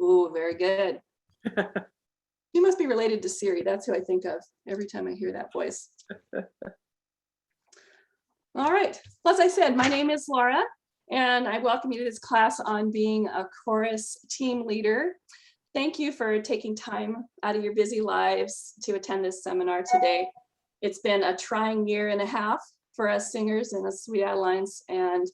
Ooh, very good. You must be related to Siri. That's who I think of every time I hear that voice. All right. As I said, my name is Laura, and I welcome you to this class on being a chorus team leader. Thank you for taking time out of your busy lives to attend this seminar today. It's been a trying year and a half for us singers in the Sweet Adelines, and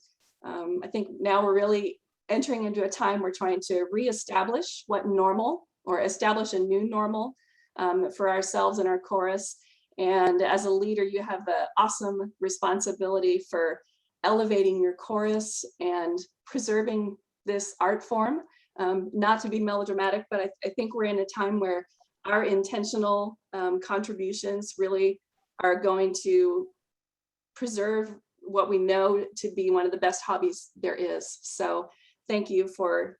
I think now we're really entering into a time we're trying to reestablish what normal, or establish a new normal for ourselves and our chorus. And as a leader, you have the awesome responsibility for elevating your chorus and preserving this art form. Not to be melodramatic, but I think we're in a time where our intentional contributions really are going to preserve what we know to be one of the best hobbies there is. So thank you for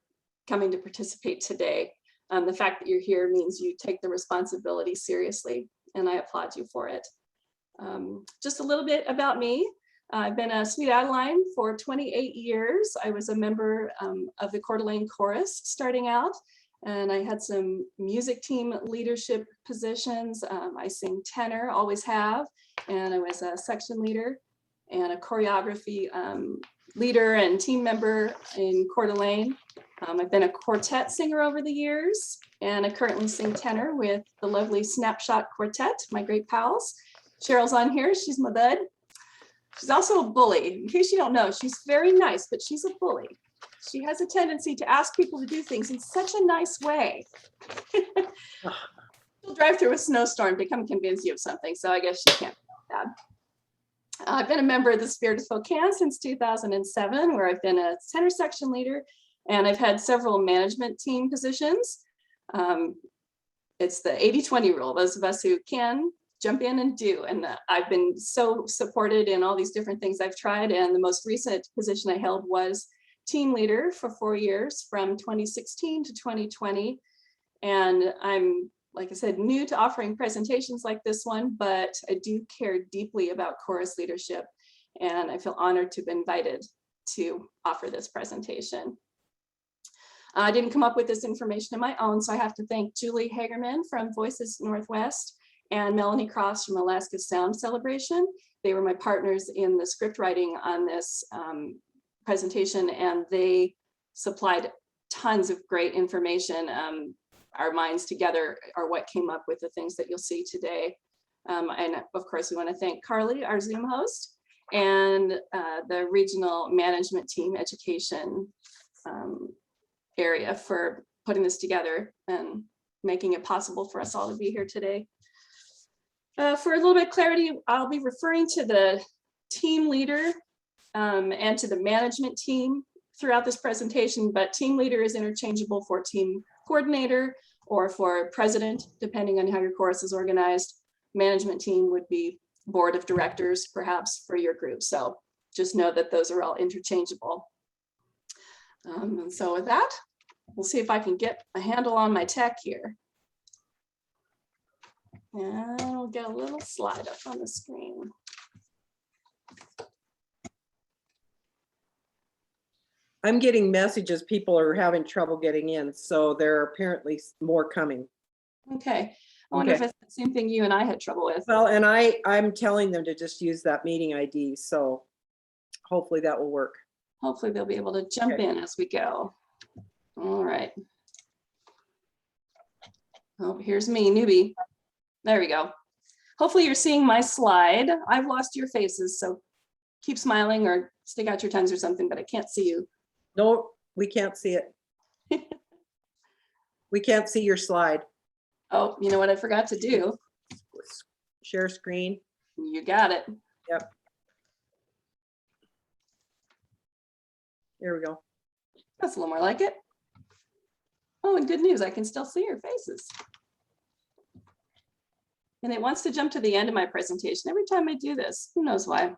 coming to participate today. The fact that you're here means you take the responsibility seriously, and I applaud you for it. Just a little bit about me. I've been a Sweet Adeline for 28 years. I was a member of the Coeur d'Alene Chorus starting out, and I had some music team leadership positions. I sing tenor, always have, and I was a section leader and a choreography leader and team member in Coeur d'Alene. I've been a quartet singer over the years, and I currently sing tenor with the lovely Snapshot Quartet, my great pals. Cheryl's on here, she's my bud. She's also a bully. In case you don't know, she's very nice, but she's a bully. She has a tendency to ask people to do things in such a nice way. She'll drive through a snowstorm to come convince you of something, so I guess she can't be bad. I've been a member of the Spirit of Spokane since 2007, where I've been a tenor section leader, and I've had several management team positions. It's the 80-20 rule. Those of us who can jump in and do. And I've been so supported in all these different things I've tried. And the most recent position I held was team leader for 4 years, from 2016 to 2020. And I'm, like I said, new to offering presentations like this one, but I do care deeply about chorus leadership. And I feel honored to be invited to offer this presentation. I didn't come up with this information on my own, so I have to thank Julie Hagerman from Voices Northwest and Melanie Cross from Alaska Sound Celebration. They were my partners in the script writing on this presentation, and they supplied tons of great information. Our minds together are what came up with the things that you'll see today. And of course, we want to thank Carly, our Zoom host, and the regional management team education area for putting this together and making it possible for us all to be here today. For a little bit of clarity, I'll be referring to the team leader and to the management team throughout this presentation, but team leader is interchangeable for team coordinator or for president, depending on how your chorus is organized. Management team would be board of directors, perhaps, for your group. So just know that those are all interchangeable. And so with that, we'll see if I can get a handle on my tech here. And we'll get a little slide up on the screen. I'm getting messages, people are having trouble getting in, so there are apparently more coming. Okay, I wonder if it's the same thing you and I had trouble with. Well, and I'm telling them to just use that meeting ID, so hopefully that will work. Hopefully they'll be able to jump in as we go. All right. Oh, here's me, newbie. There we go. Hopefully you're seeing my slide. I've lost your faces, so keep smiling or stick out your tongues or something, but I can't see you. No, we can't see it. We can't see your slide. Oh, you know what I forgot to do? Share screen. You got it. Yep. There we go. That's a little more like it. Oh, and good news, I can still see your faces. And it wants to jump to the end of my presentation every time I do this. Who knows why?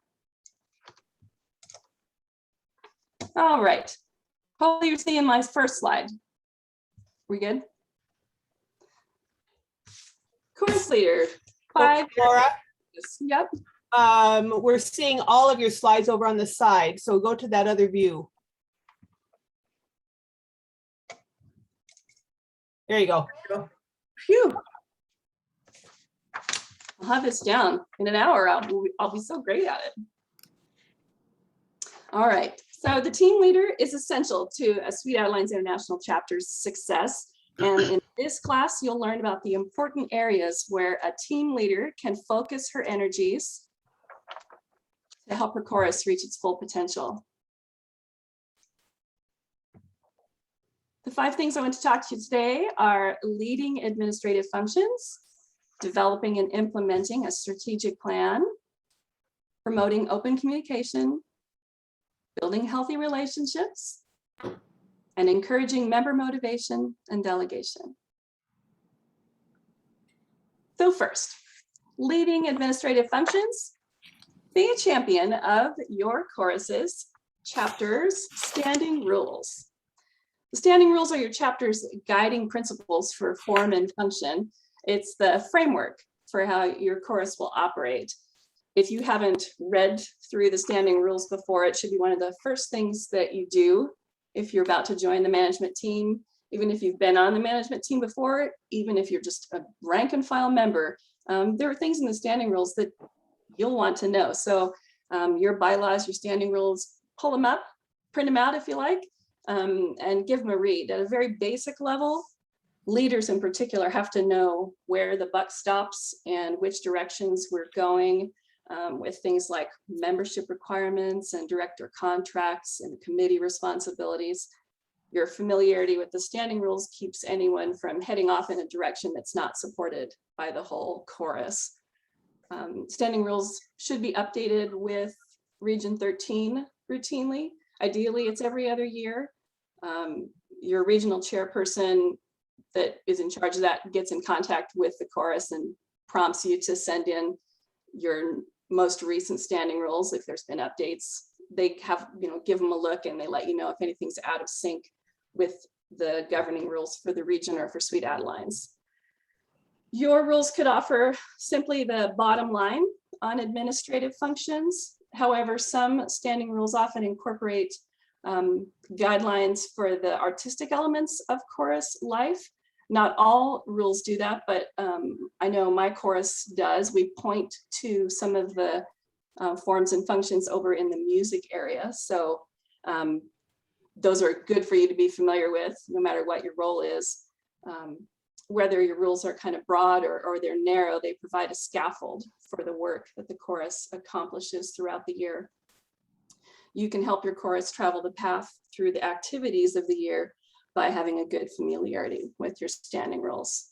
All right. Hopefully you're seeing my first slide. We good? Chorus leader. 5. Laura, Yep. we're seeing all of your slides over on the side, so go to that other view. There you go. Phew. I'll have this down in an hour. I'll be so great at it. All right. So the team leader is essential to a Sweet Adelines International chapter's success. And in this class, you'll learn about the important areas where a team leader can focus her energies to help her chorus reach its full potential. The 5 things I want to talk to you today are leading administrative functions, developing and implementing a strategic plan, promoting open communication, building healthy relationships, and encouraging member motivation and delegation. So first, leading administrative functions. Be a champion of your chorus's chapter's standing rules. The standing rules are your chapter's guiding principles for form and function. It's the framework for how your chorus will operate. If you haven't read through the standing rules before, it should be one of the first things that you do if you're about to join the management team, even if you've been on the management team before, even if you're just a rank and file member. There are things in the standing rules that you'll want to know. So your bylaws, your standing rules, pull them up, print them out if you like, and give them a read. At a very basic level, leaders in particular have to know where the buck stops and which directions we're going, with things like membership requirements and director contracts and committee responsibilities. Your familiarity with the standing rules keeps anyone from heading off in a direction that's not supported by the whole chorus. Standing rules should be updated with Region 13 routinely. Ideally, it's every other year. Your regional chairperson that is in charge of that gets in contact with the chorus and prompts you to send in your most recent standing rules. If there's been updates, they have, give them a look and they let you know if anything's out of sync with the governing rules for the region or for Sweet Adelines. Your rules could offer simply the bottom line on administrative functions. However, some standing rules often incorporate guidelines for the artistic elements of chorus life. Not all rules do that, but I know my chorus does. We point to some of the forms and functions over in the music area. So those are good for you to be familiar with, no matter what your role is. Whether your rules are kind of broad or they're narrow, they provide a scaffold for the work that the chorus accomplishes throughout the year. You can help your chorus travel the path through the activities of the year by having a good familiarity with your standing rules.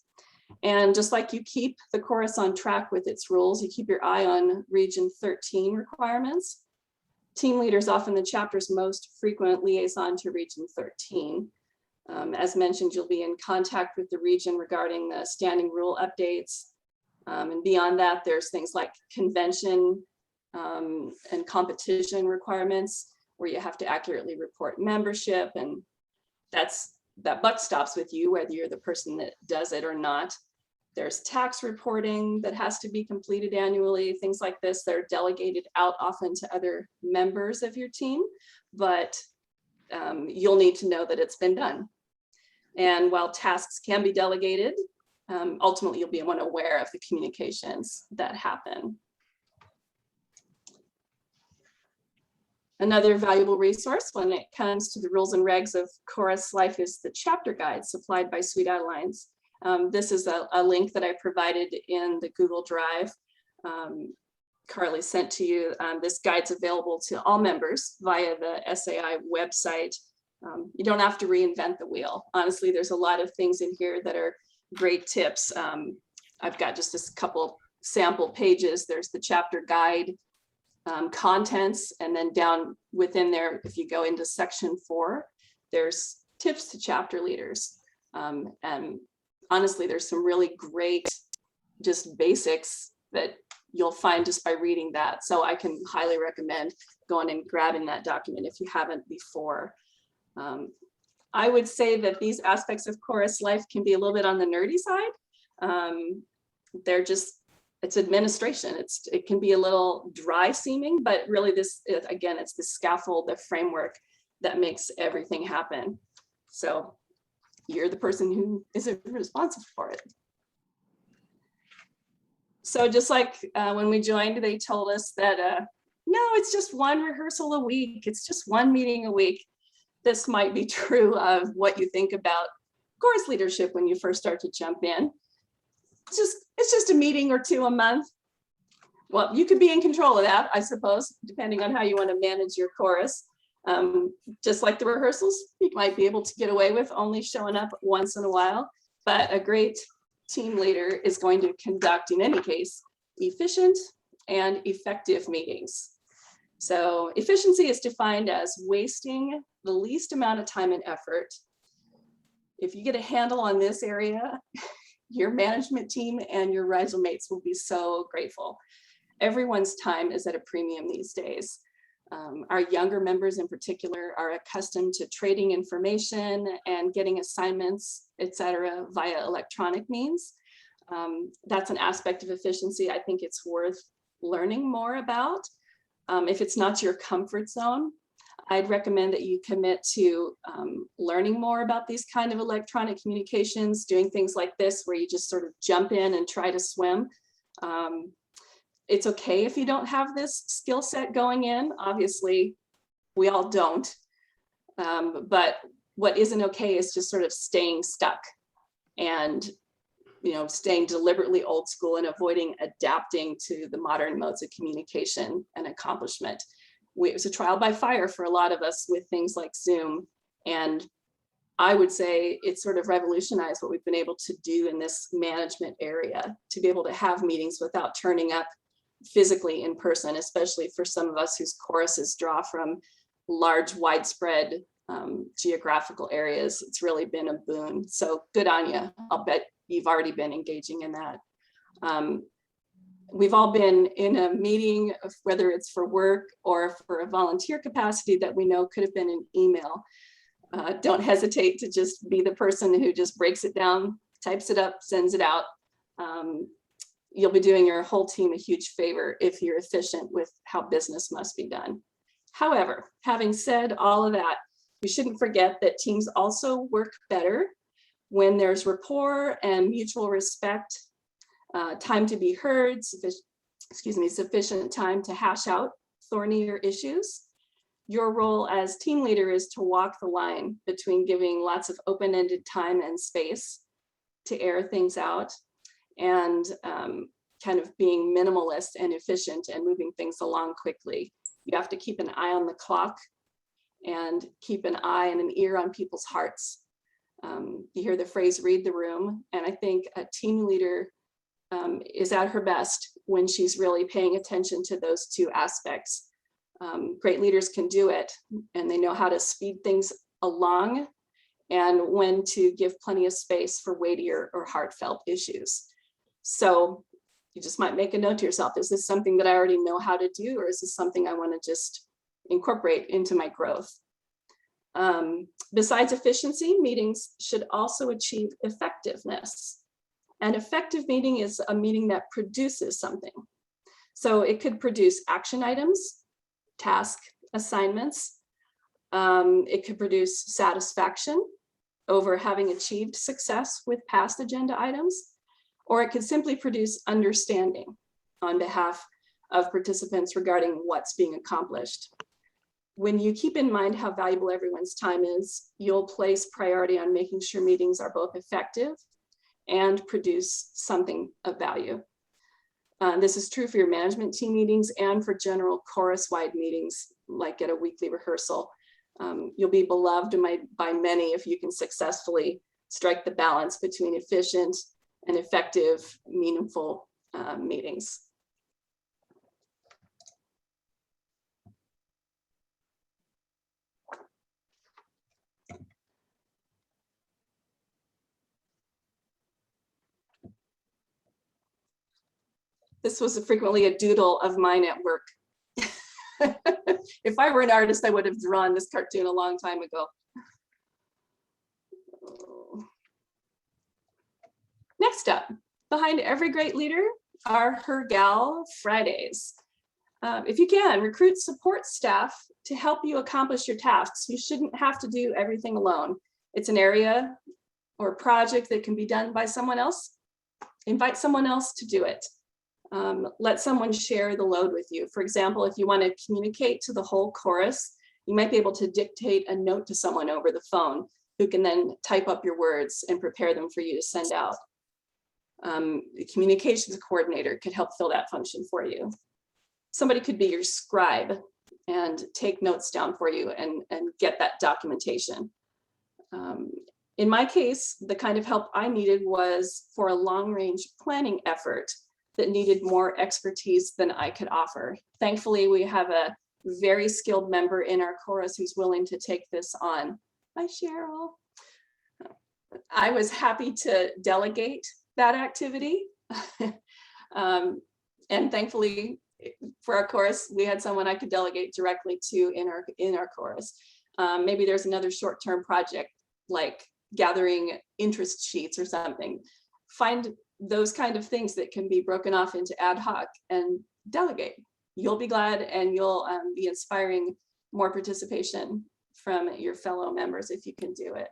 And just like you keep the chorus on track with its rules, you keep your eye on Region 13 requirements. Team leader is often the chapter's most frequent liaison to Region 13. As mentioned, you'll be in contact with the region regarding the standing rule updates. And beyond that, there's things like convention and competition requirements where you have to accurately report membership, and that buck stops with you, whether you're the person that does it or not. There's tax reporting that has to be completed annually, things like this. They're delegated out often to other members of your team, but you'll need to know that it's been done. And while tasks can be delegated, ultimately you'll be aware of the communications that happen. Another valuable resource when it comes to the rules and regs of chorus life is the chapter guide supplied by Sweet Adelines. This is a link that I provided in the Google Drive. Carly sent to you. This guide's available to all members via the SAI website. You don't have to reinvent the wheel. Honestly, there's a lot of things in here that are great tips. I've got just a couple sample pages. There's the chapter guide contents, and then down within there, if you go into section 4, there's tips to chapter leaders. And honestly, there's some really great just basics that you'll find just by reading that. So I can highly recommend going and grabbing that document if you haven't before. I would say that these aspects of chorus life can be a little bit on the nerdy side. It's administration. It can be a little dry seeming, but really again, it's the scaffold, the framework that makes everything happen. So you're the person who is responsible for it. So just like when we joined, they told us that, no, it's just one rehearsal a week. It's just one meeting a week. This might be true of what you think about chorus leadership when you first start to jump in. It's just a meeting or two a month. Well, you could be in control of that, I suppose, depending on how you want to manage your chorus. Just like the rehearsals, you might be able to get away with only showing up once in a while, but a great team leader is going to conduct, in any case, efficient and effective meetings. So efficiency is defined as wasting the least amount of time and effort. If you get a handle on this area, your management team and your riser mates will be so grateful. Everyone's time is at a premium these days. Our younger members in particular are accustomed to trading information and getting assignments, etc., via electronic means. That's an aspect of efficiency I think it's worth learning more about. If it's not your comfort zone, I'd recommend that you commit to learning more about these kind of electronic communications, doing things like this where you just sort of jump in and try to swim. It's okay if you don't have this skill set going in. Obviously, we all don't. But what isn't okay is just sort of staying stuck and staying deliberately old school and avoiding adapting to the modern modes of communication and accomplishment. It was a trial by fire for a lot of us with things like Zoom. And I would say it sort of revolutionized what we've been able to do in this management area, to be able to have meetings without turning up physically in person, especially for some of us whose choruses draw from large, widespread geographical areas. It's really been a boon. So good on you. I'll bet you've already been engaging in that. We've all been in a meeting, whether it's for work or for a volunteer capacity that we know could have been an email. Don't hesitate to just be the person who just breaks it down, types it up, sends it out. You'll be doing your whole team a huge favor if you're efficient with how business must be done. However, having said all of that, you shouldn't forget that teams also work better when there's rapport and mutual respect, time to be heard, sufficient time to hash out thornier issues. Your role as team leader is to walk the line between giving lots of open-ended time and space to air things out and kind of being minimalist and efficient and moving things along quickly. You have to keep an eye on the clock and keep an eye and an ear on people's hearts. You hear the phrase, read the room, and I think a team leader is at her best when she's really paying attention to those two aspects. Great leaders can do it, and they know how to speed things along and when to give plenty of space for weightier or heartfelt issues. So you just might make a note to yourself, is this something that I already know how to do, or is this something I want to just incorporate into my growth? Besides efficiency, meetings should also achieve effectiveness. An effective meeting is a meeting that produces something. So it could produce action items, task assignments. It could produce satisfaction over having achieved success with past agenda items, or it could simply produce understanding on behalf of participants regarding what's being accomplished. When you keep in mind how valuable everyone's time is, you'll place priority on making sure meetings are both effective and produce something of value. This is true for your management team meetings and for general chorus-wide meetings, like at a weekly rehearsal. You'll be beloved by many if you can successfully strike the balance between efficient and effective, meaningful meetings. This was frequently a doodle of mine at work. If I were an artist, I would have drawn this cartoon a long time ago. Next up, behind every great leader are her gal Fridays. If you can, recruit support staff to help you accomplish your tasks. You shouldn't have to do everything alone. It's an area or project that can be done by someone else, invite someone else to do it. Let someone share the load with you. For example, if you want to communicate to the whole chorus, you might be able to dictate a note to someone over the phone who can then type up your words and prepare them for you to send out. The communications coordinator could help fill that function for you. Somebody could be your scribe and take notes down for you and get that documentation. In my case, the kind of help I needed was for a long-range planning effort that needed more expertise than I could offer. Thankfully, we have a very skilled member in our chorus who's willing to take this on. Hi, Cheryl. I was happy to delegate that activity. And thankfully, for our chorus, we had someone I could delegate directly to in our chorus. Maybe there's another short-term project like gathering interest sheets or something. Find those kind of things that can be broken off into ad hoc and delegate. You'll be glad, and you'll be inspiring more participation from your fellow members if you can do it.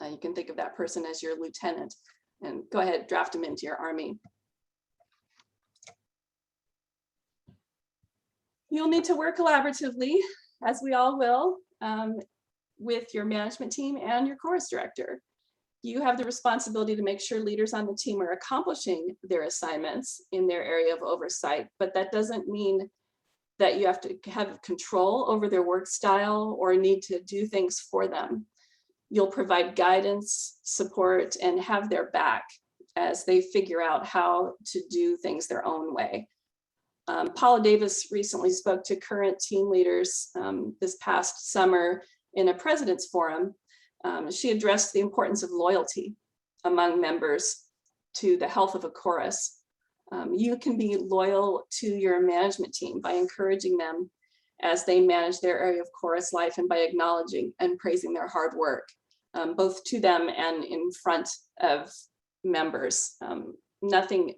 You can think of that person as your lieutenant and go ahead, draft them into your army. You'll need to work collaboratively, as we all will, with your management team and your chorus director. You have the responsibility to make sure leaders on the team are accomplishing their assignments in their area of oversight, but that doesn't mean that you have to have control over their work style or need to do things for them. You'll provide guidance, support, and have their back as they figure out how to do things their own way. Paula Davis recently spoke to current team leaders this past summer in a president's forum. She addressed the importance of loyalty among members to the health of a chorus. You can be loyal to your management team by encouraging them as they manage their area of chorus life and by acknowledging and praising their hard work, both to them and in front of members. Nothing,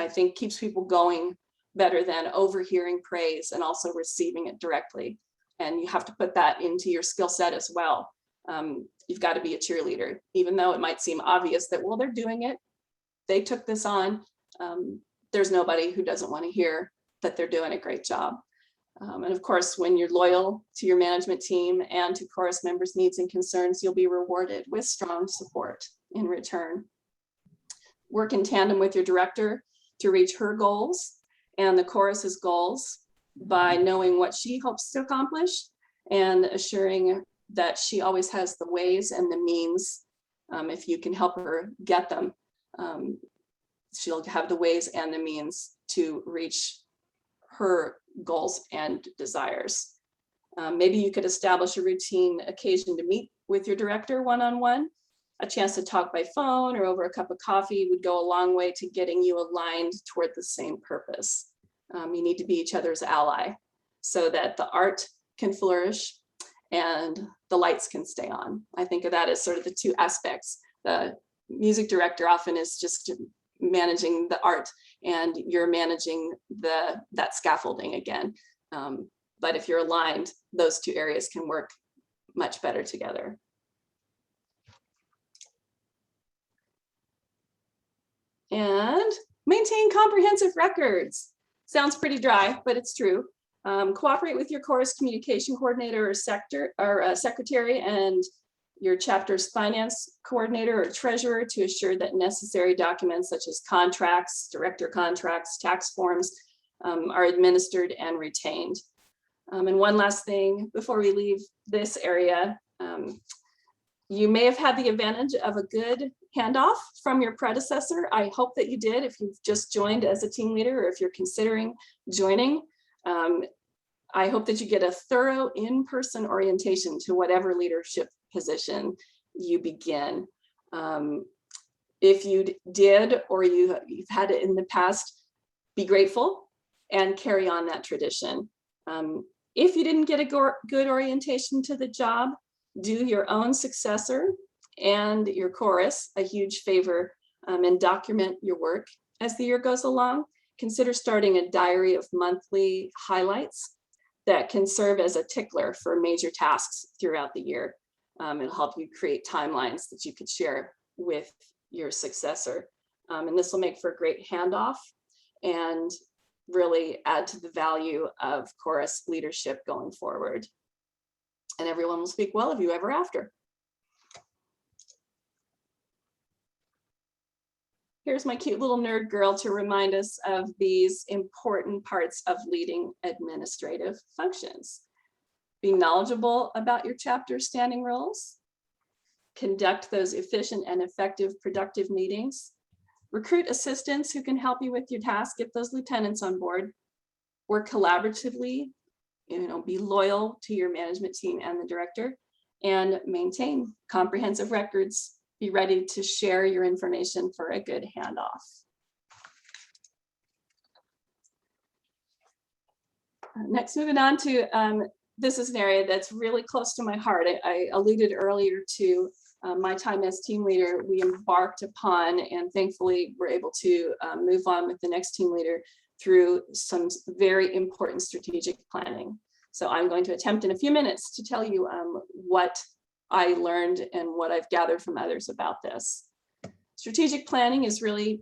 I think, keeps people going better than overhearing praise and also receiving it directly. And you have to put that into your skill set as well. You've got to be a cheerleader, even though it might seem obvious that, well, they're doing it. They took this on. There's nobody who doesn't want to hear that they're doing a great job. And of course, when you're loyal to your management team and to chorus members' needs and concerns, you'll be rewarded with strong support in return. Work in tandem with your director to reach her goals and the chorus's goals by knowing what she hopes to accomplish and assuring that she always has the ways and the means. If you can help her get them, she'll have the ways and the means to reach her goals and desires. Maybe you could establish a routine occasion to meet with your director one-on-one. A chance to talk by phone or over a cup of coffee would go a long way to getting you aligned toward the same purpose. You need to be each other's ally so that the art can flourish and the lights can stay on. I think of that as sort of the two aspects. The music director often is just managing the art and you're managing that scaffolding again. But if you're aligned, those two areas can work much better together. And maintain comprehensive records. Sounds pretty dry, but it's true. Cooperate with your chorus communication coordinator or secretary and your chapter's finance coordinator or treasurer to assure that necessary documents such as contracts, director contracts, tax forms are administered and retained. And one last thing before we leave this area, you may have had the advantage of a good handoff from your predecessor. I hope that you did if you've just joined as a team leader or if you're considering joining. I hope that you get a thorough in-person orientation to whatever leadership position you begin. If you did or you've had it in the past, be grateful and carry on that tradition. If you didn't get a good orientation to the job, do your own successor and your chorus a huge favor and document your work as the year goes along. Consider starting a diary of monthly highlights that can serve as a tickler for major tasks throughout the year. It'll help you create timelines that you could share with your successor. And this will make for a great handoff and really add to the value of chorus leadership going forward. And everyone will speak well of you ever after. Here's my cute little nerd girl to remind us of these important parts of leading administrative functions. Be knowledgeable about your chapter standing rules. Conduct those efficient and effective productive meetings. Recruit assistants who can help you with your task. Get those lieutenants on board. Work collaboratively. Be loyal to your management team and the director, and maintain comprehensive records. Be ready to share your information for a good handoff. Next, moving on to, this is an area that's really close to my heart. I alluded earlier to my time as team leader. We embarked upon, and thankfully we're able to move on with the next team leader through some very important strategic planning. So I'm going to attempt in a few minutes to tell you what I learned and what I've gathered from others about this. Strategic planning is really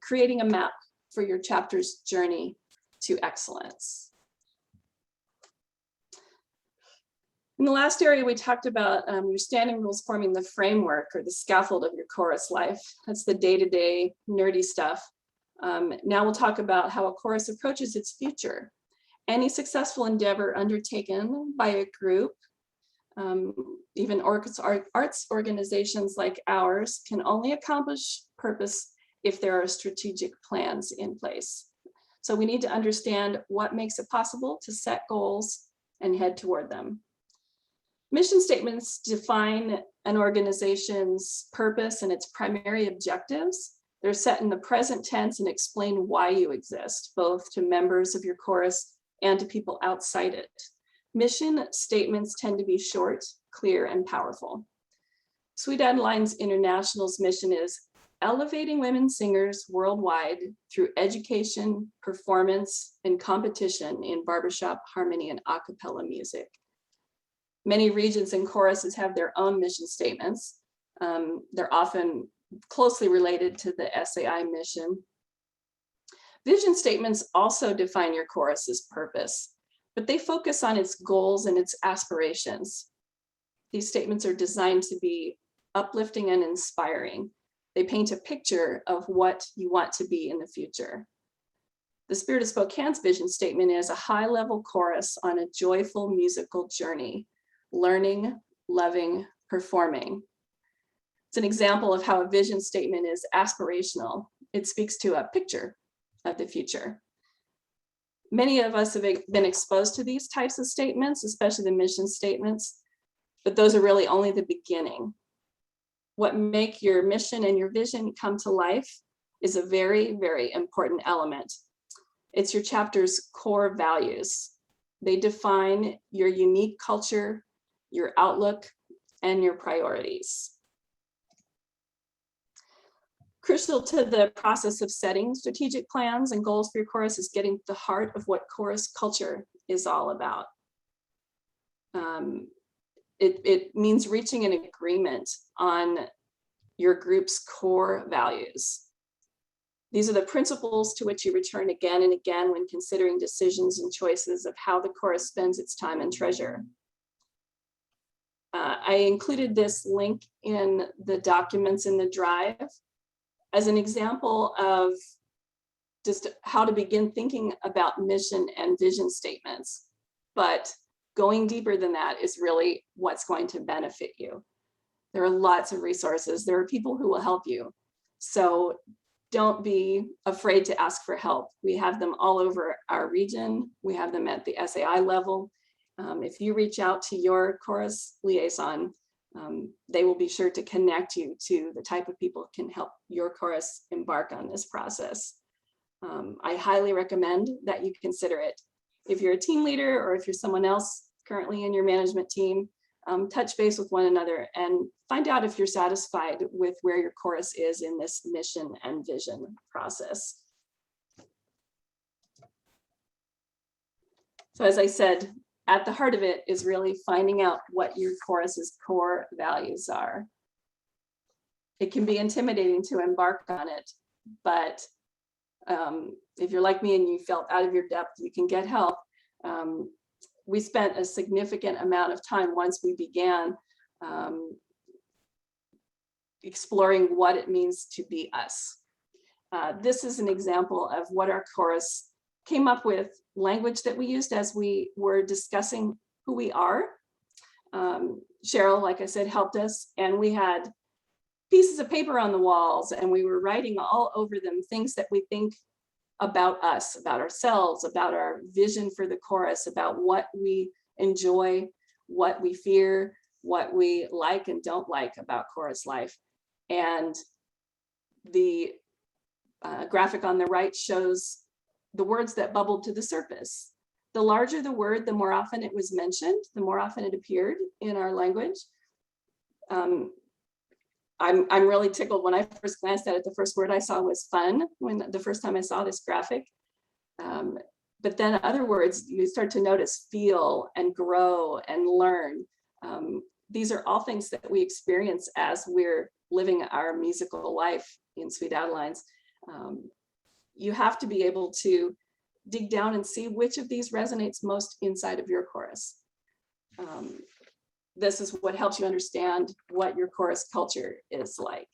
creating a map for your chapter's journey to excellence. In the last area, we talked about your standing rules forming the framework or the scaffold of your chorus life. That's the day-to-day nerdy stuff. Now we'll talk about how a chorus approaches its future. Any successful endeavor undertaken by a group, even arts organizations like ours, can only accomplish purpose if there are strategic plans in place. So we need to understand what makes it possible to set goals and head toward them. Mission statements define an organization's purpose and its primary objectives. They're set in the present tense and explain why you exist, both to members of your chorus and to people outside it. Mission statements tend to be short, clear, and powerful. Sweet Adeline's International's mission is elevating women singers worldwide through education, performance, and competition in barbershop, harmony, and a cappella music. Many regions and choruses have their own mission statements. They're often closely related to the SAI mission. Vision statements also define your chorus's purpose, but they focus on its goals and its aspirations. These statements are designed to be uplifting and inspiring. They paint a picture of what you want to be in the future. The Spirit of Spokane's vision statement is a high-level chorus on a joyful musical journey, learning, loving, performing. It's an example of how a vision statement is aspirational. It speaks to a picture of the future. Many of us have been exposed to these types of statements, especially the mission statements, but those are really only the beginning. What make your mission and your vision come to life is a very, very important element. It's your chapter's core values. They define your unique culture, your outlook, and your priorities. Crucial to the process of setting strategic plans and goals for your chorus is getting to the heart of what chorus culture is all about. It means reaching an agreement on your group's core values. These are the principles to which you return again and again when considering decisions and choices of how the chorus spends its time and treasure. I included this link in the documents in the drive as an example of just how to begin thinking about mission and vision statements. But going deeper than that is really what's going to benefit you. There are lots of resources. There are people who will help you. So don't be afraid to ask for help. We have them all over our region. We have them at the SAI level. If you reach out to your chorus liaison, they will be sure to connect you to the type of people who can help your chorus embark on this process. I highly recommend that you consider it. If you're a team leader or if you're someone else currently in your management team, touch base with one another and find out if you're satisfied with where your chorus is in this mission and vision process. So as I said, at the heart of it is really finding out what your chorus's core values are. It can be intimidating to embark on it, but if you're like me and you felt out of your depth, you can get help. We spent a significant amount of time once we began exploring what it means to be us. This is an example of what our chorus came up with, language that we used as we were discussing who we are. Cheryl, like I said, helped us, and we had pieces of paper on the walls, and we were writing all over them things that we think about us, about ourselves, about our vision for the chorus, about what we enjoy, what we fear, what we like and don't like about chorus life. And the graphic on the right shows the words that bubbled to the surface. The larger the word, the more often it was mentioned, the more often it appeared in our language. I'm really tickled. When I first glanced at it, the first word I saw was fun, when the first time I saw this graphic. But then other words, you start to notice feel and grow and learn. These are all things that we experience as we're living our musical life in Sweet Adelines. You have to be able to dig down and see which of these resonates most inside of your chorus. This is what helps you understand what your chorus culture is like.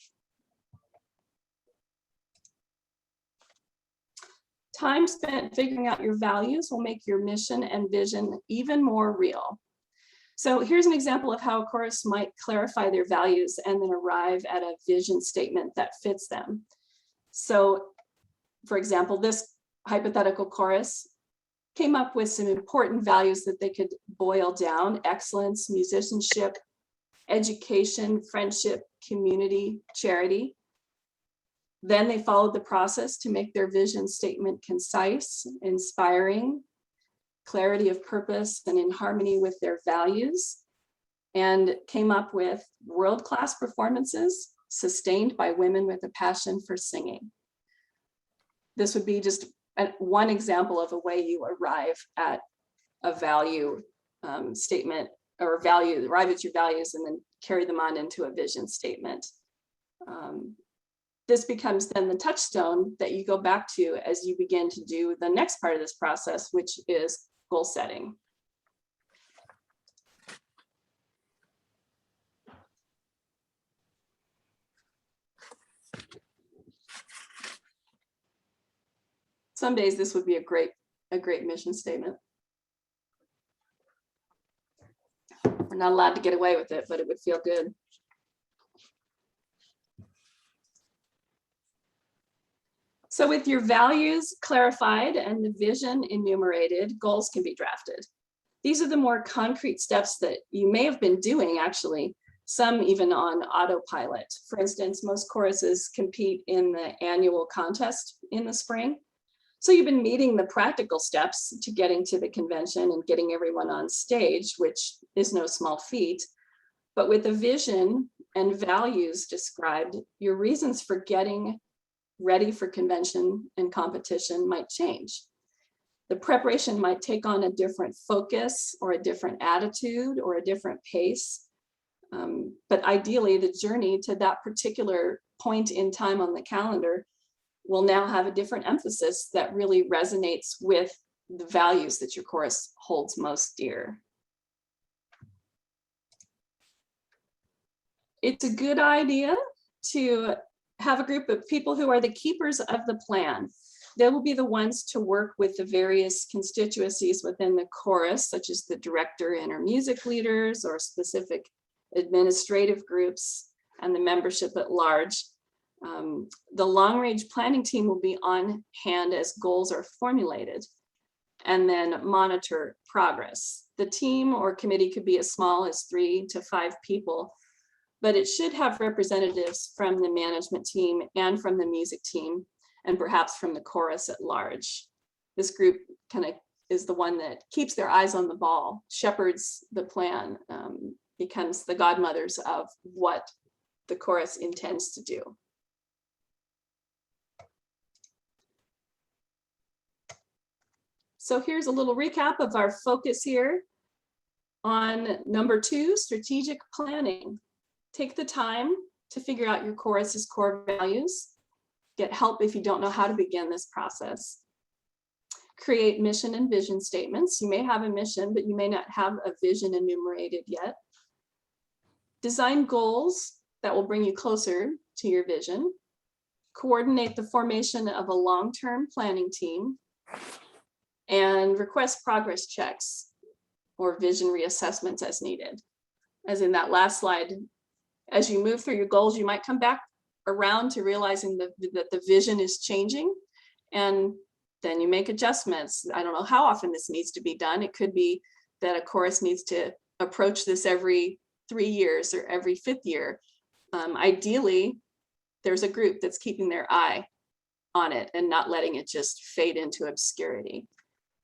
Time spent figuring out your values will make your mission and vision even more real. So here's an example of how a chorus might clarify their values and then arrive at a vision statement that fits them. So, for example, this hypothetical chorus came up with some important values that they could boil down: excellence, musicianship, education, friendship, community, charity. Then they followed the process to make their vision statement concise, inspiring, clarity of purpose, and in harmony with their values, and came up with world-class performances sustained by women with a passion for singing. This would be just one example of a way you arrive at a value statement, or arrive at your values and then carry them on into a vision statement. This becomes then the touchstone that you go back to as you begin to do the next part of this process, which is goal setting. Some days this would be a great mission statement. We're not allowed to get away with it, but it would feel good. So with your values clarified and the vision enumerated, goals can be drafted. These are the more concrete steps that you may have been doing, actually, some even on autopilot. For instance, most choruses compete in the annual contest in the spring. So you've been meeting the practical steps to getting to the convention and getting everyone on stage, which is no small feat. But with the vision and values described, your reasons for getting ready for convention and competition might change. The preparation might take on a different focus or a different attitude or a different pace. But ideally, the journey to that particular point in time on the calendar will now have a different emphasis that really resonates with the values that your chorus holds most dear. It's a good idea to have a group of people who are the keepers of the plan. They will be the ones to work with the various constituencies within the chorus, such as the director and our music leaders, or specific administrative groups and the membership at large. The long-range planning team will be on hand as goals are formulated, and then monitor progress. The team or committee could be as small as 3 to 5 people, but it should have representatives from the management team and from the music team, and perhaps from the chorus at large. This group kind of is the one that keeps their eyes on the ball, shepherds the plan, becomes the godmothers of what the chorus intends to do. So here's a little recap of our focus here. On number 2, strategic planning. Take the time to figure out your chorus's core values. Get help if you don't know how to begin this process. Create mission and vision statements. You may have a mission, but you may not have a vision enumerated yet. Design goals that will bring you closer to your vision. Coordinate the formation of a long-term planning team. And request progress checks or vision reassessments as needed. As in that last slide, as you move through your goals, you might come back around to realizing that the vision is changing, and then you make adjustments. I don't know how often this needs to be done. It could be that a chorus needs to approach this every 3 years or every 5th year. Ideally, there's a group that's keeping their eye on it and not letting it just fade into obscurity.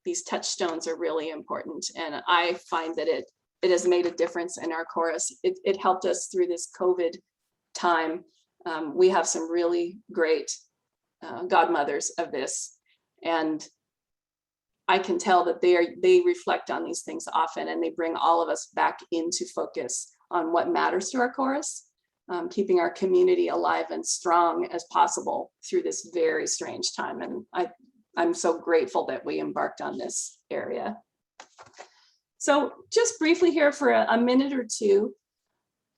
These touchstones are really important, and I find that it has made a difference in our chorus. It helped us through this COVID time. We have some really great godmothers of this, and I can tell that they reflect on these things often, and they bring all of us back into focus on what matters to our chorus, keeping our community alive and strong as possible through this very strange time. And I'm so grateful that we embarked on this area. So just briefly here for a minute or two,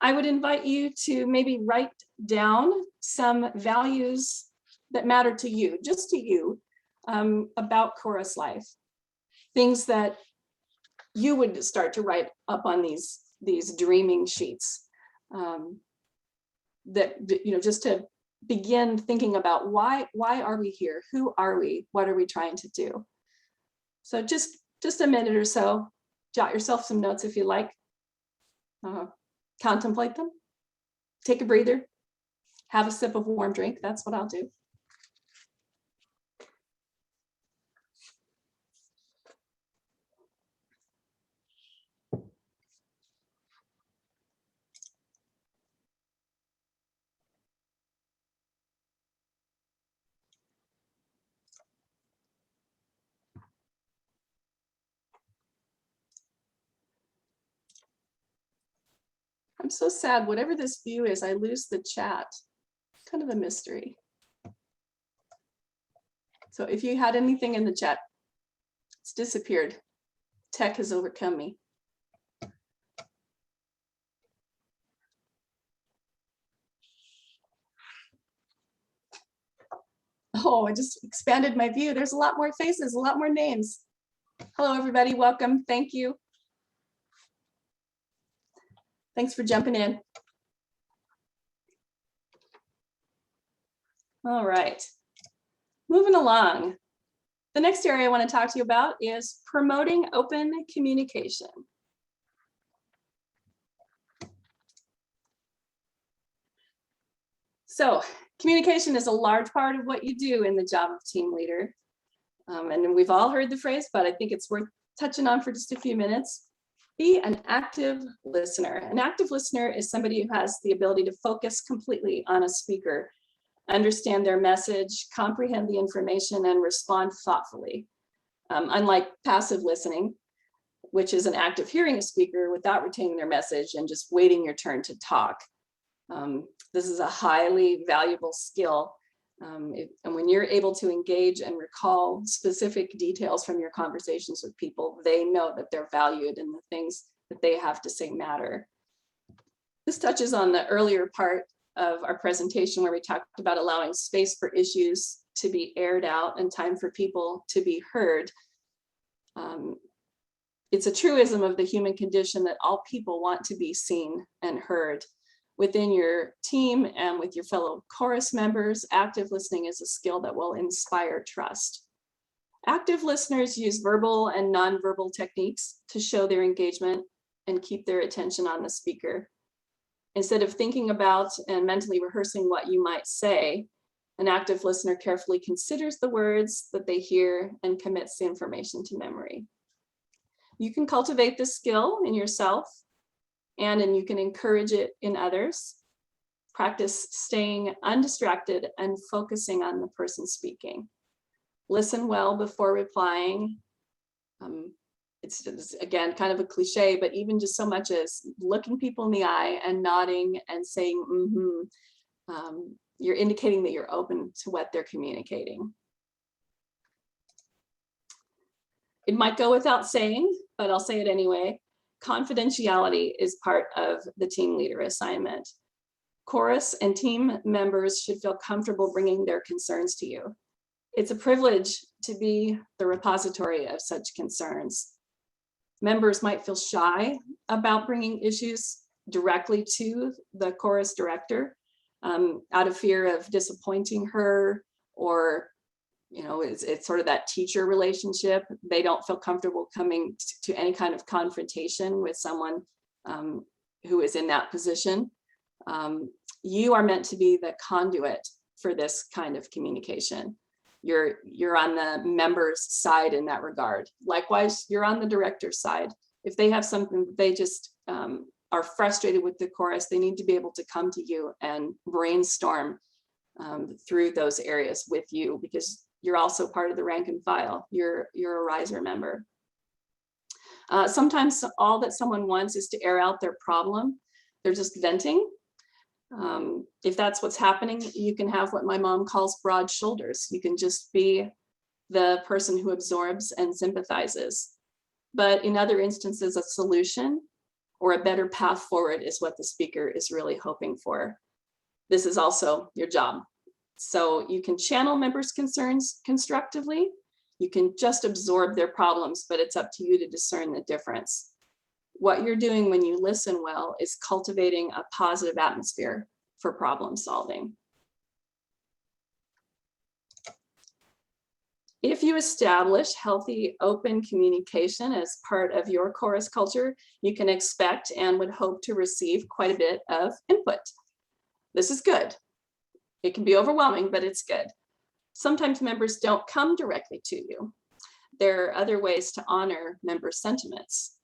I would invite you to maybe write down some values that matter to you, just to you, about chorus life. Things that you would start to write up on these dreaming sheets. That, you know, just to begin thinking about why are we here? Who are we? What are we trying to do? So just a minute or so, jot yourself some notes if you like. Contemplate them. Take a breather. Have a sip of warm drink. That's what I'll do. I'm so sad. Whatever this view is, I lose the chat. Kind of a mystery. So if you had anything in the chat, it's disappeared. Tech has overcome me. Oh, I just expanded my view. There's a lot more faces, a lot more names. Hello, everybody. Welcome. Thank you. Thanks for jumping in. All right. Moving along. The next area I want to talk to you about is promoting open communication. So communication is a large part of what you do in the job of team leader. And we've all heard the phrase, but I think it's worth touching on for just a few minutes. Be an active listener. An active listener is somebody who has the ability to focus completely on a speaker, understand their message, comprehend the information, and respond thoughtfully. Unlike passive listening, which is an act of hearing a speaker without retaining their message and just waiting your turn to talk. This is a highly valuable skill. And when you're able to engage and recall specific details from your conversations with people, they know that they're valued and the things that they have to say matter. This touches on the earlier part of our presentation where we talked about allowing space for issues to be aired out and time for people to be heard. It's a truism of the human condition that all people want to be seen and heard. Within your team and with your fellow chorus members, active listening is a skill that will inspire trust. Active listeners use verbal and nonverbal techniques to show their engagement and keep their attention on the speaker. Instead of thinking about and mentally rehearsing what you might say, an active listener carefully considers the words that they hear and commits the information to memory. You can cultivate this skill in yourself, and you can encourage it in others. Practice staying undistracted and focusing on the person speaking. Listen well before replying. it's again kind of a cliche, but even just so much as looking people in the eye and nodding and saying you're indicating that you're open to what they're communicating. It might go without saying, but I'll say it anyway. Confidentiality is part of the team leader assignment. Chorus and team members should feel comfortable bringing their concerns to you. It's a privilege to be the repository of such concerns. Members might feel shy about bringing issues directly to the chorus director out of fear of disappointing her, or it's sort of that teacher relationship. They don't feel comfortable coming to any kind of confrontation with someone who is in that position. You are meant to be the conduit for this kind of communication. You're on the member's side in that regard. Likewise, you're on the director's side. If they have something they just are frustrated with the chorus, they need to be able to come to you and brainstorm through those areas with you, because you're also part of the rank and file. You're a riser member. Sometimes all that someone wants is to air out their problem. They're just venting. If that's what's happening, you can have what my mom calls broad shoulders. You can just be the person who absorbs and sympathizes. But in other instances, a solution or a better path forward is what the speaker is really hoping for. This is also your job. So you can channel members' concerns constructively. You can just absorb their problems, but it's up to you to discern the difference. What you're doing when you listen well is cultivating a positive atmosphere for problem solving. If you establish healthy, open communication as part of your chorus culture, you can expect and would hope to receive quite a bit of input. This is good. It can be overwhelming, but it's good. Sometimes members don't come directly to you. There are other ways to honor member sentiments.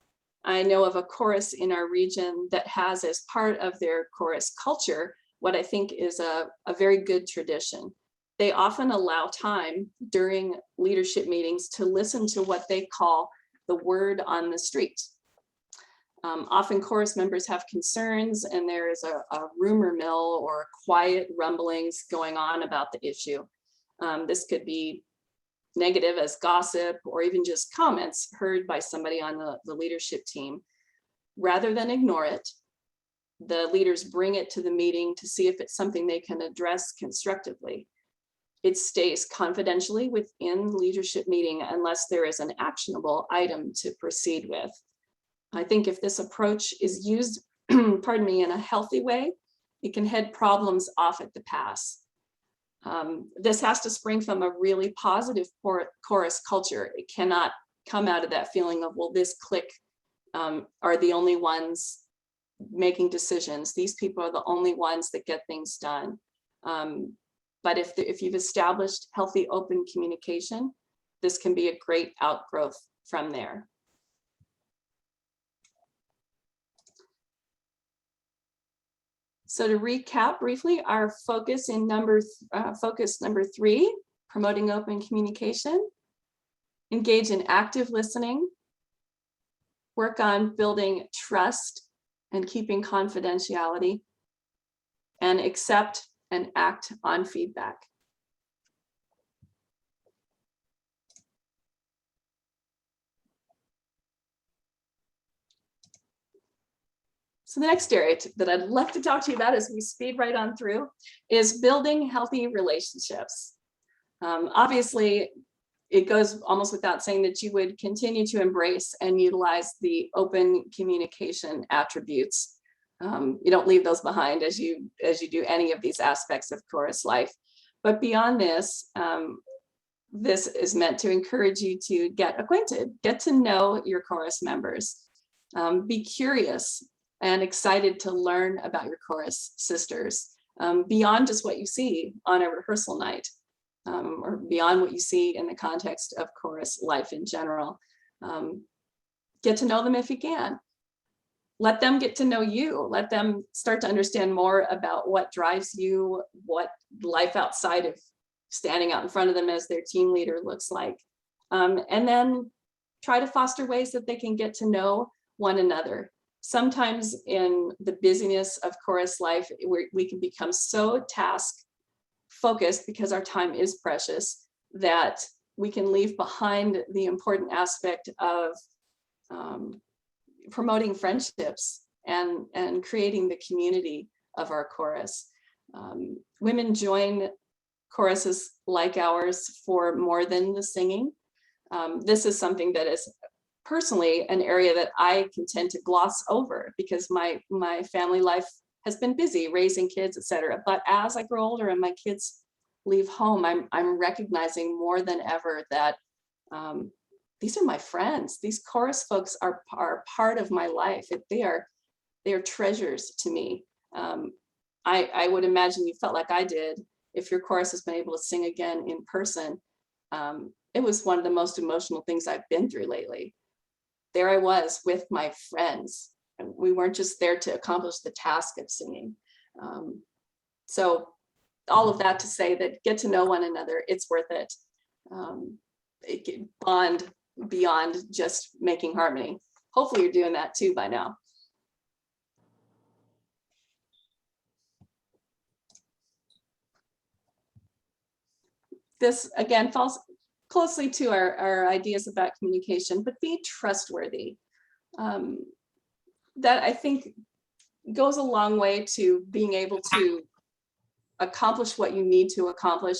I know of a chorus in our region that has as part of their chorus culture what I think is a very good tradition. They often allow time during leadership meetings to listen to what they call the word on the street. Often chorus members have concerns and there is a rumor mill or quiet rumblings going on about the issue. This could be negative as gossip or even just comments heard by somebody on the leadership team. Rather than ignore it, the leaders bring it to the meeting to see if it's something they can address constructively. It stays confidentially within the leadership meeting unless there is an actionable item to proceed with. I think if this approach is used, pardon me, in a healthy way, it can head problems off at the pass. This has to spring from a really positive chorus culture. It cannot come out of that feeling of, well, this clique are the only ones making decisions. These people are the only ones that get things done. But if you've established healthy, open communication, this can be a great outgrowth from there. So to recap briefly, our focus in focus number 3, promoting open communication, engage in active listening, work on building trust and keeping confidentiality, and accept and act on feedback. So the next area that I'd love to talk to you about as we speed right on through is building healthy relationships. Obviously, it goes almost without saying that you would continue to embrace and utilize the open communication attributes. You don't leave those behind as you do any of these aspects of chorus life. But beyond this, this is meant to encourage you to get acquainted, get to know your chorus members, be curious and excited to learn about your chorus sisters, beyond just what you see on a rehearsal night, or beyond what you see in the context of chorus life in general. Get to know them if you can. Let them get to know you. Let them start to understand more about what drives you, what life outside of standing out in front of them as their team leader looks like. And then try to foster ways that they can get to know one another. Sometimes in the busyness of chorus life, we can become so task focused because our time is precious that we can leave behind the important aspect of promoting friendships and creating the community of our chorus. Women join choruses like ours for more than the singing. This is something that is personally an area that I can tend to gloss over because my family life has been busy raising kids, etc. But as I grow older and my kids leave home, I'm recognizing more than ever that these are my friends. These chorus folks are part of my life. They are treasures to me. I would imagine you felt like I did if your chorus has been able to sing again in person. It was one of the most emotional things I've been through lately. There I was with my friends, and we weren't just there to accomplish the task of singing. So all of that to say that get to know one another, it's worth it. It can bond beyond just making harmony. Hopefully you're doing that too by now. This again falls closely to our ideas about communication, but be trustworthy. That I think goes a long way to being able to accomplish what you need to accomplish.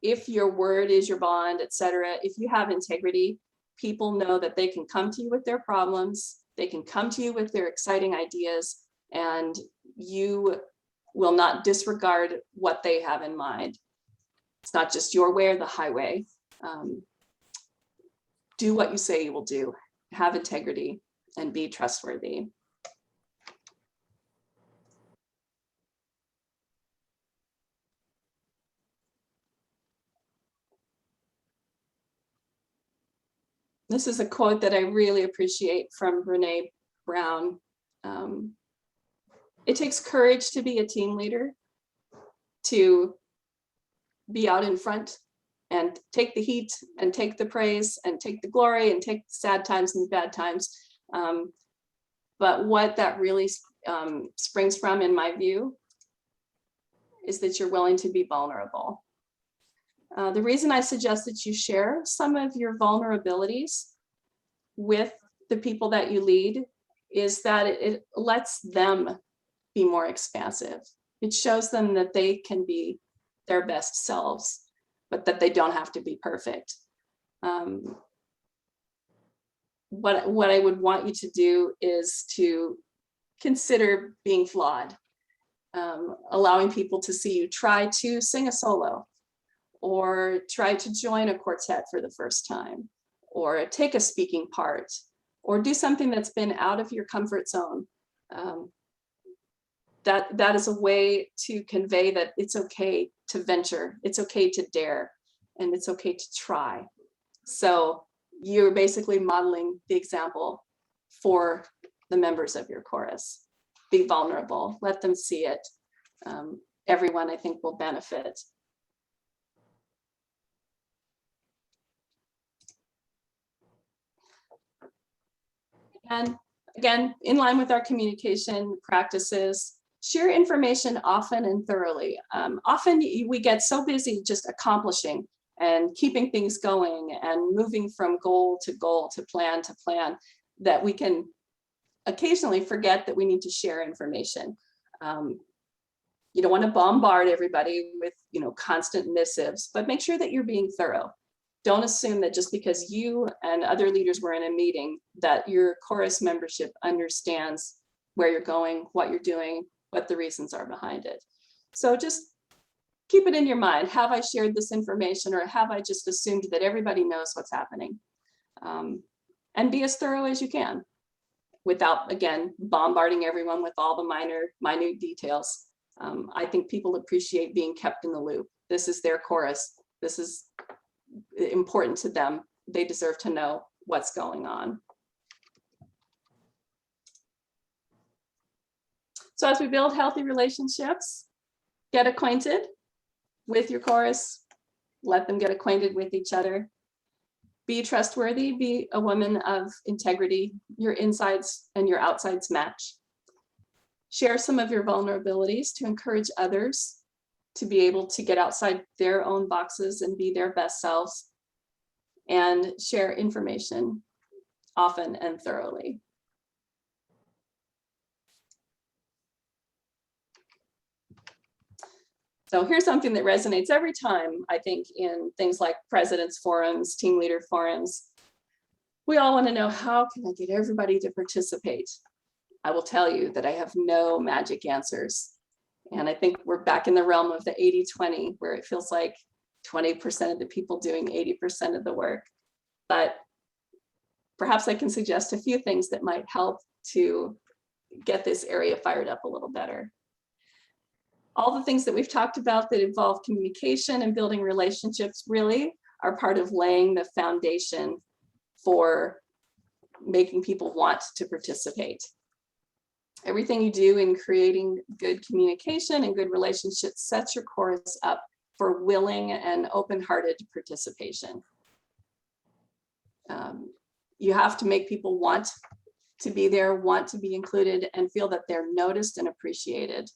If your word is your bond, etc., if you have integrity, people know that they can come to you with their problems, they can come to you with their exciting ideas, and you will not disregard what they have in mind. It's not just your way or the highway. Do what you say you will do, have integrity, and be trustworthy. This is a quote that I really appreciate from Brene Brown. It takes courage to be a team leader, to be out in front and take the heat and take the praise and take the glory and take the sad times and the bad times. But what that really springs from, in my view, is that you're willing to be vulnerable. The reason I suggest that you share some of your vulnerabilities with the people that you lead is that it lets them be more expansive. It shows them that they can be their best selves, but that they don't have to be perfect. What I would want you to do is to consider being flawed, allowing people to see you try to sing a solo, or try to join a quartet for the first time, or take a speaking part, or do something that's been out of your comfort zone. That is a way to convey that it's okay to venture, it's okay to dare, and it's okay to try. So you're basically modeling the example for the members of your chorus. Be vulnerable, let them see it. Everyone, I think, will benefit. And again, in line with our communication practices, share information often and thoroughly. Often we get so busy just accomplishing and keeping things going and moving from goal to goal to plan that we can occasionally forget that we need to share information. You don't want to bombard everybody with constant missives, but make sure that you're being thorough. Don't assume that just because you and other leaders were in a meeting that your chorus membership understands where you're going, what you're doing, what the reasons are behind it. So just keep it in your mind. Have I shared this information, or have I just assumed that everybody knows what's happening? And be as thorough as you can without, again, bombarding everyone with all the minute details. I think people appreciate being kept in the loop. This is their chorus. This is important to them. They deserve to know what's going on. So as we build healthy relationships, get acquainted with your chorus, let them get acquainted with each other, Be trustworthy, be a woman of integrity. Your insides and your outsides match. Share some of your vulnerabilities to encourage others to be able to get outside their own boxes and be their best selves. And share information often and thoroughly. So here's something that resonates every time, I think, in things like presidents' forums, team leader forums. We all want to know, how can I get everybody to participate? I will tell you that I have no magic answers. And I think we're back in the realm of the 80-20, where it feels like 20% of the people doing 80% of the work. But perhaps I can suggest a few things that might help to get this area fired up a little better. All the things that we've talked about that involve communication and building relationships really are part of laying the foundation for making people want to participate. Everything you do in creating good communication and good relationships sets your chorus up for willing and open-hearted participation. You have to make people want to be there, want to be included, and feel that they're noticed and appreciated.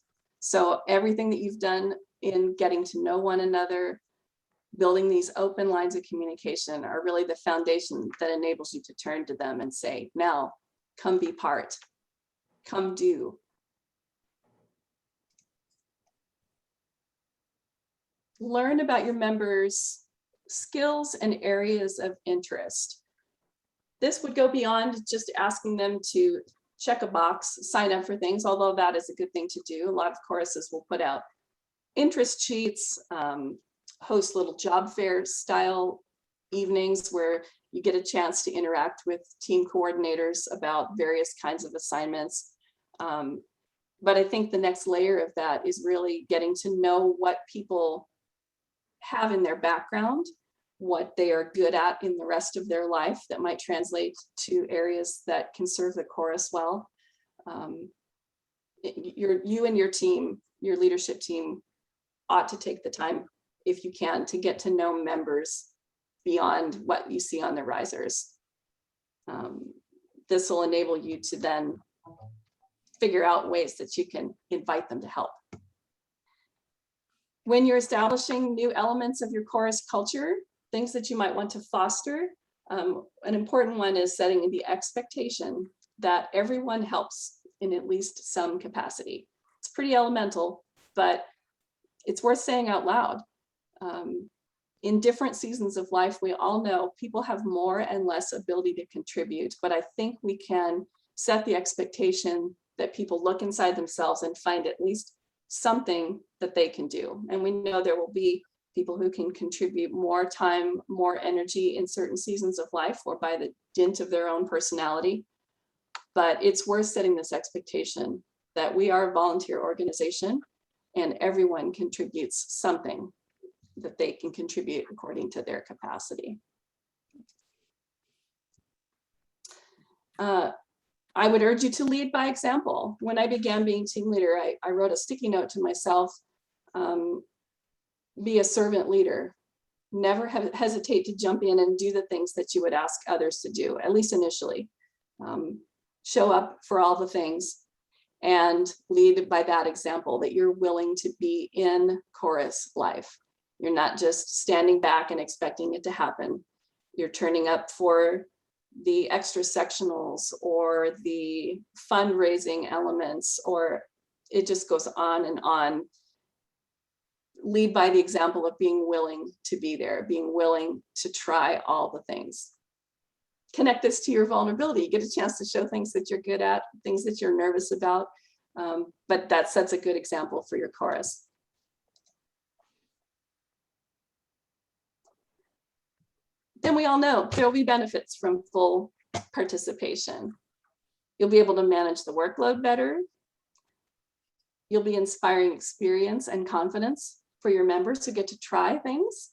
So everything that you've done in getting to know one another, building these open lines of communication are really the foundation that enables you to turn to them and say, now, come be part, come do. Learn about your members' skills and areas of interest. This would go beyond just asking them to check a box, sign up for things, although that is a good thing to do. A lot of choruses will put out interest sheets, host little job fair style evenings where you get a chance to interact with team coordinators about various kinds of assignments. But I think the next layer of that is really getting to know what people have in their background, what they are good at in the rest of their life that might translate to areas that can serve the chorus well. You and your team, your leadership team, ought to take the time, if you can, to get to know members beyond what you see on the risers. This will enable you to then figure out ways that you can invite them to help. When you're establishing new elements of your chorus culture, things that you might want to foster, an important one is setting the expectation that everyone helps in at least some capacity. It's pretty elemental, but it's worth saying out loud. In different seasons of life, we all know people have more and less ability to contribute, but I think we can set the expectation that people look inside themselves and find at least something that they can do. And we know there will be people who can contribute more time, more energy in certain seasons of life or by the dint of their own personality. But it's worth setting this expectation that we are a volunteer organization and everyone contributes something that they can contribute according to their capacity. I would urge you to lead by example. When I began being team leader, I wrote a sticky note to myself, be a servant leader. Never hesitate to jump in and do the things that you would ask others to do, at least initially. Show up for all the things and lead by that example that you're willing to be in chorus life. You're not just standing back and expecting it to happen. You're turning up for the extra sectionals or the fundraising elements, or it just goes on and on. Lead by the example of being willing to be there, being willing to try all the things. Connect this to your vulnerability. You get a chance to show things that you're good at, things that you're nervous about, but that sets a good example for your chorus. Then we all know there will be benefits from full participation. You'll be able to manage the workload better. You'll be inspiring experience and confidence for your members who get to try things.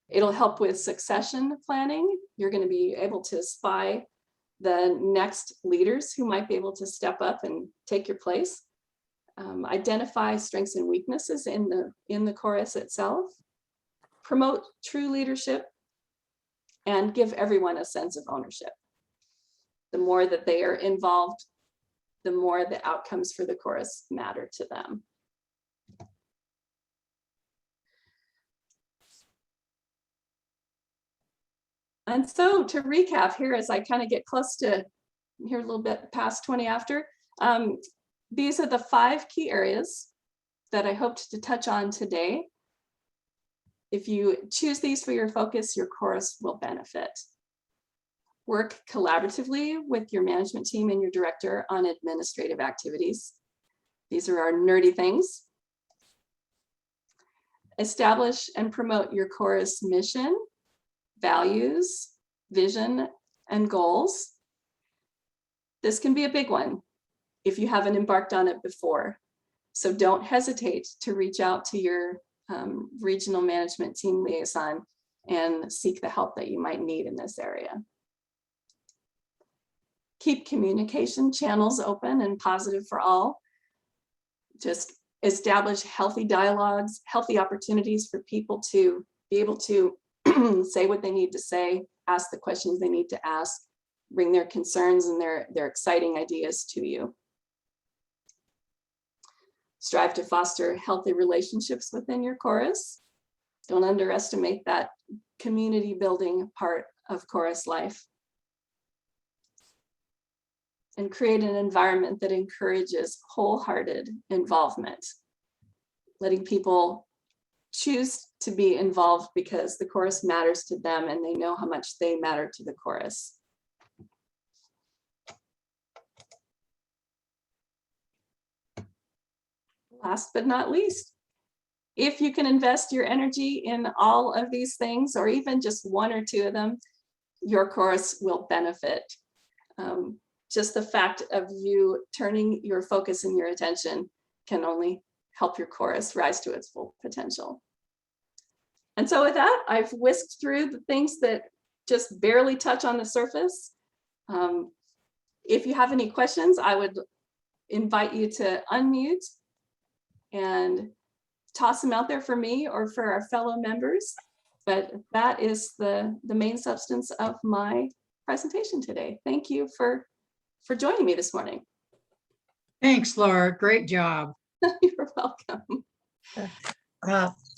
It'll help with succession planning. You're going to be able to spy the next leaders who might be able to step up and take your place. Identify strengths and weaknesses in the chorus itself. Promote true leadership. and give everyone a sense of ownership. The more that they are involved, the more the outcomes for the chorus matter to them. And so to recap here, as I kind of get close to here a little bit past 20 after, these are the 5 key areas that I hoped to touch on today. If you choose these for your focus, your chorus will benefit. Work collaboratively with your management team and your director on administrative activities. These are our nerdy things. Establish and promote your chorus mission, values, vision, and goals. This can be a big one if you haven't embarked on it before. So don't hesitate to reach out to your regional management team liaison and seek the help that you might need in this area. Keep communication channels open and positive for all. Just establish healthy dialogues, healthy opportunities for people to be able to say what they need to say, ask the questions they need to ask, bring their concerns and their exciting ideas to you. Strive to foster healthy relationships within your chorus. Don't underestimate that community building part of chorus life. And create an environment that encourages wholehearted involvement, letting people choose to be involved because the chorus matters to them and they know how much they matter to the chorus. Last but not least, if you can invest your energy in all of these things, or even just 1 or 2 of them, your chorus will benefit. Just the fact of you turning your focus and your attention can only help your chorus rise to its full potential. And so with that, I've whisked through the things that just barely touch on the surface. If you have any questions, I would invite you to unmute and toss them out there for me or for our fellow members. But that is the main substance of my presentation today. Thank you for joining me this morning. Thanks, Laura. Great job. You're welcome.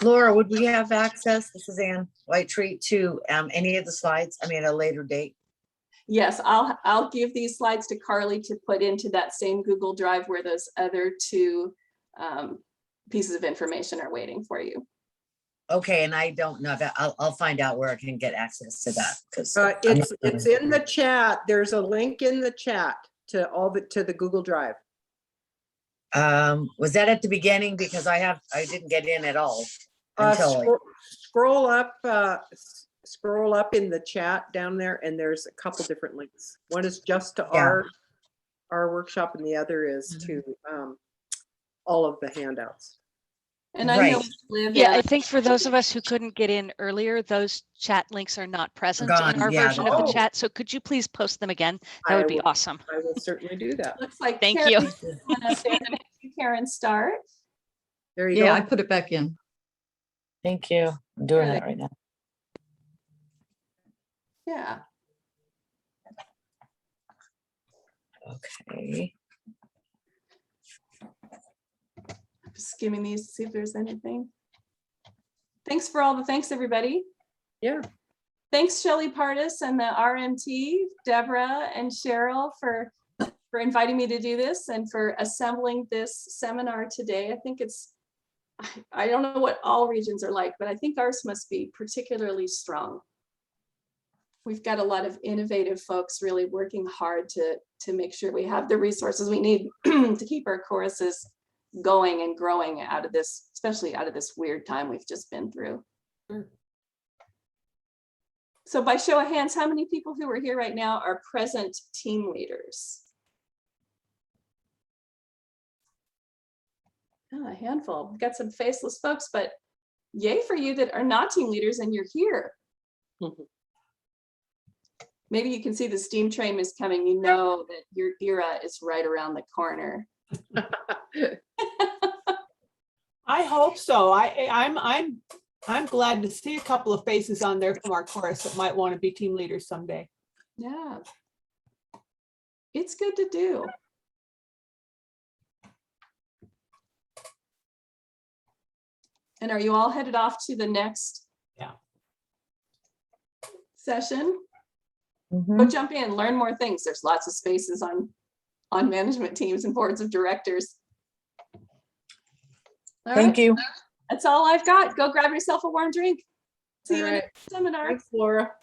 Laura, would we have access, this is Ann Whitetreat, to any of the slides, I mean, at a later date? Yes, I'll give these slides to Carly to put into that same Google Drive where those other 2 pieces of information are waiting for you. Okay, and I don't know that, I'll find out where I can get access to that, because It's in the chat. There's a link in the chat to to the Google Drive. was that at the beginning? Because I didn't get in at all until Scroll up in the chat down there, and there's a couple different links. One is just to our workshop, and the other is to all of the handouts. And I know Right. Liv, Yeah, I think for those of us who couldn't get in earlier, those chat links are not present Gone, in our yeah, version of they're the gone. chat. So could you please post them again? That would be awesome. I will certainly do that. looks like Thank Karen you. is gonna say the next few. Karen, start. There you Yeah, I go. put it back in. thank you. I'm doing Good. that right now. Yeah. Okay. Just skimming these to see if there's anything. Thanks for all the thanks, everybody. Yeah. Thanks, Shelley Pardis and the RMT, Deborah and Cheryl for inviting me to do this and for assembling this seminar today. I think I don't know what all regions are like, but I think ours must be particularly strong. We've got a lot of innovative folks really working hard to make sure we have the resources we need to keep our choruses going and growing out of this, especially out of this weird time we've just been through. So by show of hands, how many people who are here right now are present team leaders? Oh, a handful. We've got some faceless folks, but yay for you that are not team leaders and you're here. Maybe you can see the steam train is coming. You know that your era is right around the corner. I hope so. I'm I'm glad to see a couple of faces on there from our chorus that might want to be team leaders someday. Yeah. It's good to do. And are you all headed off to the next Yeah. session? Mhm. Go jump in, learn more things. There's lots of spaces on management teams and boards of directors. All Thank right, you. that's all I've got. Go grab yourself a warm drink. See you in the All right. next seminar. Thanks, Laura.